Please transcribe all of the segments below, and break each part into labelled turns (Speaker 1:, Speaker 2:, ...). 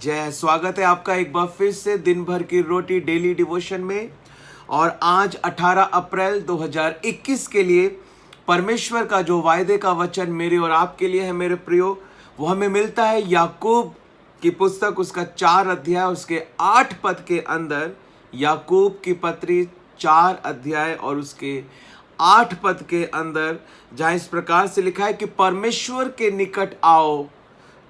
Speaker 1: जय। स्वागत है आपका एक बार फिर से दिन भर की रोटी डेली डिवोशन में। और आज 18 अप्रैल 2021 के लिए परमेश्वर का जो वायदे का वचन मेरे और आपके लिए है मेरे प्रियो, वो हमें मिलता है याकूब की पुस्तक, उसका 4 अध्याय उसके 8 पद के अंदर। याकूब की पत्री 4 अध्याय और उसके 8 पद के अंदर, जहां इस प्रकार से लिखा है कि परमेश्वर के निकट आओ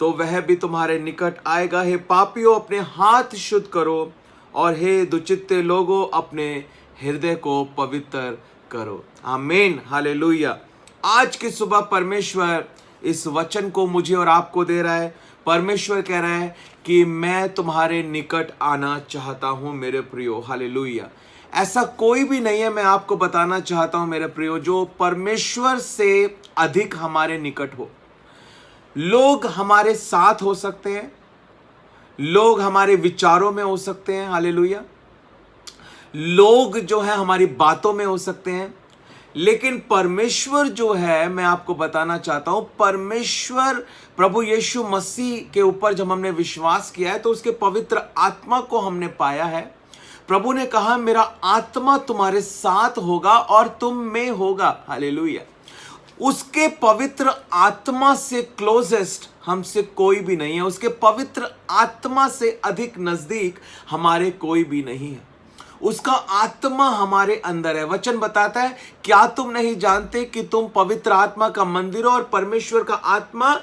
Speaker 1: तो वह भी तुम्हारे निकट आएगा। हे पापियों, अपने हाथ शुद्ध करो, और हे दुचित्ते लोगों, अपने हृदय को पवित्र करो। आमीन, हालेलुया। आज की सुबह परमेश्वर इस वचन को मुझे और आपको दे रहा है। परमेश्वर कह रहा है कि मैं तुम्हारे निकट आना चाहता हूं मेरे प्रियो। हालेलुया। ऐसा कोई भी नहीं है, मैं आपको बताना चाहता हूं मेरे प्रियो, जो परमेश्वर से अधिक हमारे निकट हो। लोग हमारे साथ हो सकते हैं, लोग हमारे विचारों में हो सकते हैं, हालेलुया, लोग जो है हमारी बातों में हो सकते हैं, लेकिन परमेश्वर जो है, मैं आपको बताना चाहता हूं, परमेश्वर प्रभु यीशु मसीह के ऊपर जब हमने विश्वास किया है तो उसके पवित्र आत्मा को हमने पाया है। प्रभु ने कहा मेरा आत्मा तुम्हारे साथ होगा और तुम में होगा, हालेलुया। उसके पवित्र आत्मा से क्लोजेस्ट हमसे कोई भी नहीं है, उसके पवित्र आत्मा से अधिक नजदीक हमारे कोई भी नहीं है। उसका आत्मा हमारे अंदर है। वचन बताता है, क्या तुम नहीं जानते कि तुम पवित्र आत्मा का मंदिर हो और परमेश्वर का आत्मा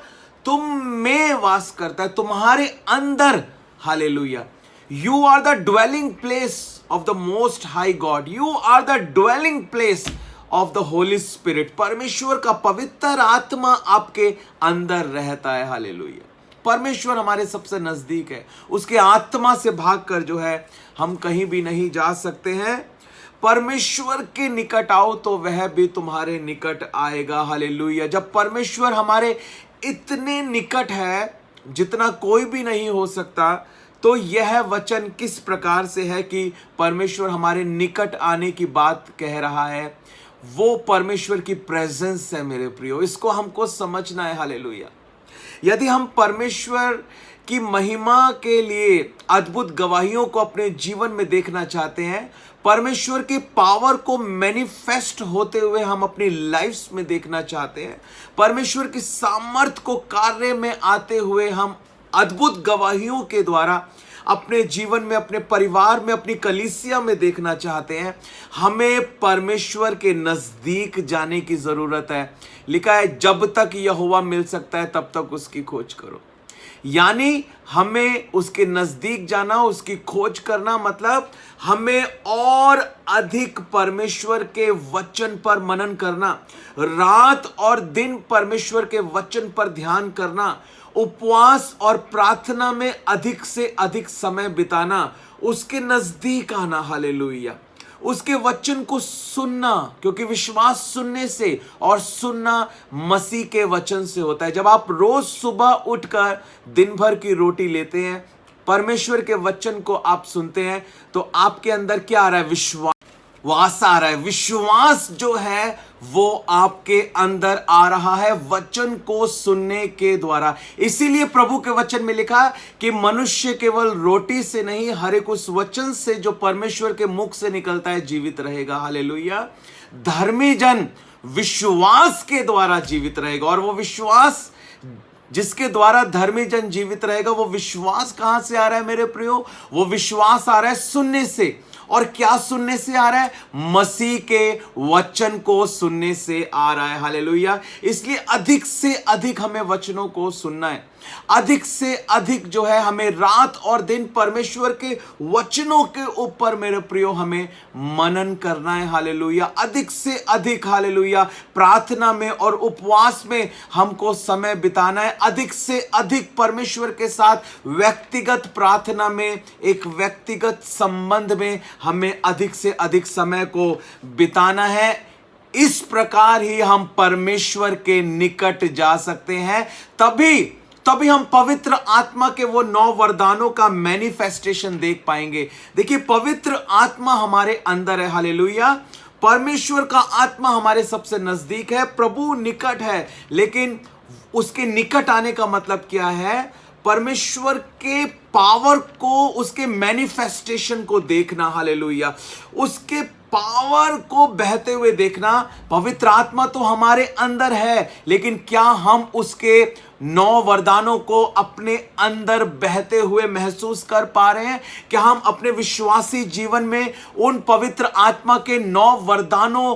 Speaker 1: तुम में वास करता है, तुम्हारे अंदर। Hallelujah. You are the dwelling place of the most high God, you are the dwelling place of the Holy Spirit. परमेश्वर का पवित्र आत्मा आपके अंदर रहता है। हालेलुया। परमेश्वर हमारे सबसे नजदीक है, उसके आत्मा से भागकर जो है हम कहीं भी नहीं जा सकते हैं। परमेश्वर के निकट आओ तो वह भी तुम्हारे निकट आएगा। हालेलुया। जब परमेश्वर हमारे इतने निकट है जितना कोई भी नहीं हो सकता, तो यह वचन किस प्रकार से है कि परमेश्वर हमारे निकट आने की बात कह रहा है। वो परमेश्वर की प्रेजेंस है मेरे प्रियो, इसको हमको समझना है। हालेलुया। यदि हम परमेश्वर की महिमा के लिए अद्भुत गवाहियों को अपने जीवन में देखना चाहते हैं, परमेश्वर की पावर को मैनिफेस्ट होते हुए हम अपनी लाइफ्स में देखना चाहते हैं, परमेश्वर की सामर्थ को कार्य में आते हुए हम अद्भुत गवाहियों के द्वारा अपने जीवन में, अपने परिवार में, अपनी कलीसिया में देखना चाहते हैं, हमें परमेश्वर के नजदीक जाने की जरूरत है। लिखा है, जब तक यहोवा मिल सकता है तब तक उसकी खोज करो। यानी हमें उसके नजदीक जाना, उसकी खोज करना, मतलब हमें और अधिक परमेश्वर के वचन पर मनन करना, रात और दिन परमेश्वर के वचन पर ध्यान करना, उपवास और प्रार्थना में अधिक से अधिक समय बिताना, उसके नजदीक आना। हालेलुया। उसके वचन को सुनना, क्योंकि विश्वास सुनने से और सुनना मसीह के वचन से होता है। जब आप रोज सुबह उठकर दिन भर की रोटी लेते हैं, परमेश्वर के वचन को आप सुनते हैं, तो आपके अंदर क्या आ रहा है? विश्वास आ रहा है। विश्वास जो है वो आपके अंदर आ रहा है वचन को सुनने के द्वारा। इसीलिए प्रभु के वचन में लिखा कि मनुष्य केवल रोटी से नहीं, हर एक उस वचन से जो परमेश्वर के मुख से निकलता है जीवित रहेगा। हालेलुया। धर्मी जन विश्वास के द्वारा जीवित रहेगा, और वो विश्वास जिसके द्वारा धर्मी जन जीवित रहेगा, वो विश्वास कहां से आ रहा है मेरे प्रियो? वो विश्वास आ रहा है सुनने से। और क्या सुनने से आ रहा है? मसीह के वचन को सुनने से आ रहा है। हालेलुया। इसलिए अधिक से अधिक हमें वचनों को सुनना है, अधिक से अधिक जो है हमें रात और दिन परमेश्वर के वचनों के ऊपर मेरे प्रियो हमें मनन करना है। हालेलुया। अधिक से अधिक, हालेलुया, प्रार्थना में और उपवास में हमको समय बिताना है। अधिक से अधिक परमेश्वर के साथ व्यक्तिगत प्रार्थना में, एक व्यक्तिगत संबंध में हमें अधिक से अधिक समय को बिताना है। इस प्रकार ही हम परमेश्वर के निकट जा सकते हैं। तभी हम पवित्र आत्मा के वो 9 वरदानों का मैनिफेस्टेशन देख पाएंगे। देखिए, पवित्र आत्मा हमारे अंदर है। हालेलुया। परमेश्वर का आत्मा हमारे सबसे नजदीक है, प्रभु निकट है, लेकिन उसके निकट आने का मतलब क्या है? परमेश्वर के पावर को, उसके मैनिफेस्टेशन को देखना, हालेलुया, उसके पावर को बहते हुए देखना। पवित्र आत्मा तो हमारे अंदर है, लेकिन क्या हम उसके 9 वरदानों को अपने अंदर बहते हुए महसूस कर पा रहे हैं? क्या हम अपने विश्वासी जीवन में उन पवित्र आत्मा के 9 वरदानों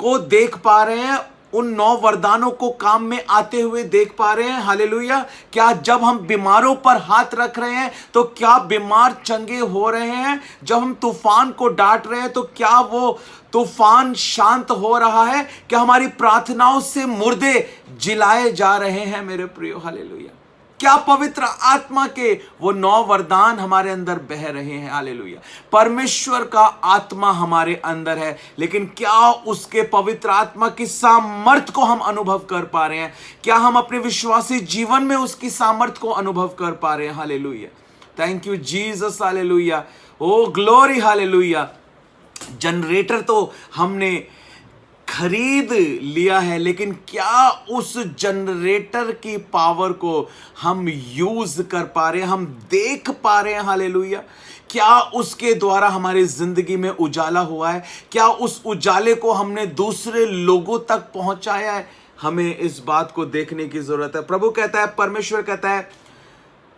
Speaker 1: को देख पा रहे हैं? उन 9 वरदानों को काम में आते हुए देख पा रहे हैं? हालेलुया। क्या जब हम बीमारों पर हाथ रख रहे हैं तो क्या बीमार चंगे हो रहे हैं? जब हम तूफान को डांट रहे हैं तो क्या वो तूफान शांत हो रहा है? क्या हमारी प्रार्थनाओं से मुर्दे जिलाए जा रहे हैं मेरे प्रियो? हालेलुया। क्या पवित्र आत्मा के वो 9 वरदान हमारे अंदर बह रहे हैं? हालेलुया। परमेश्वर का आत्मा हमारे अंदर है, लेकिन क्या उसके पवित्र आत्मा की सामर्थ को हम अनुभव कर पा रहे हैं? क्या हम अपने विश्वासी जीवन में उसकी सामर्थ को अनुभव कर पा रहे हैं? Hallelujah. Thank you Jesus. Hallelujah. Oh glory. Hallelujah. Generator तो हमने खरीद लिया है, लेकिन क्या उस जनरेटर की पावर को हम यूज कर पा रहे हैं? हम देख पा रहे हैं? हालेलुया। क्या उसके द्वारा हमारी जिंदगी में उजाला हुआ है? क्या उस उजाले को हमने दूसरे लोगों तक पहुंचाया है? हमें इस बात को देखने की जरूरत है। प्रभु कहता है, परमेश्वर कहता है,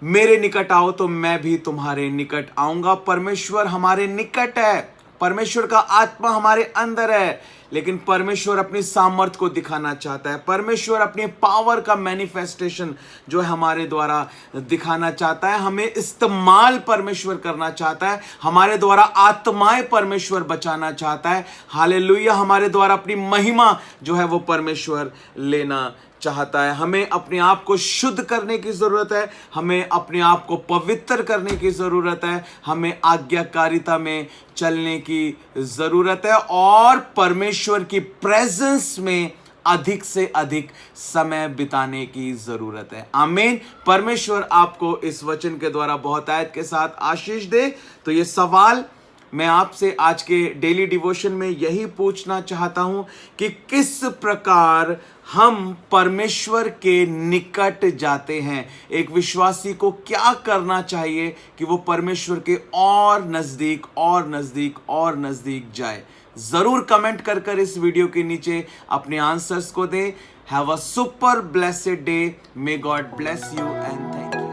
Speaker 1: मेरे निकट आओ तो मैं भी तुम्हारे निकट आऊंगा। परमेश्वर हमारे निकट है, परमेश्वर का आत्मा हमारे अंदर है, लेकिन परमेश्वर अपनी सामर्थ को दिखाना चाहता है। परमेश्वर अपनी पावर का मैनिफेस्टेशन जो है हमारे द्वारा दिखाना चाहता है। हमें इस्तेमाल परमेश्वर करना चाहता है। हमारे द्वारा आत्माएं परमेश्वर बचाना चाहता है। हालेलुया। हमारे द्वारा अपनी महिमा जो है वो परमेश्वर लेना चाहता है। हमें अपने आप को शुद्ध करने की जरूरत है। हमें अपने आप को पवित्र करने की जरूरत है। हमें आज्ञाकारिता में चलने की जरूरत है और परमेश्वर की प्रेजेंस में अधिक से अधिक समय बिताने की जरूरत है। आमीन। परमेश्वर आपको इस वचन के द्वारा बहुत आयत के साथ आशीष दे। तो ये सवाल मैं आपसे आज के डेली डिवोशन में यही पूछना चाहता हूं कि किस प्रकार हम परमेश्वर के निकट जाते हैं। एक विश्वासी को क्या करना चाहिए कि वो परमेश्वर के और नजदीक और नजदीक और नजदीक जाए? जरूर कमेंट कर इस वीडियो के नीचे अपने आंसर्स को दें। Have a super blessed day. May God bless you and thank you.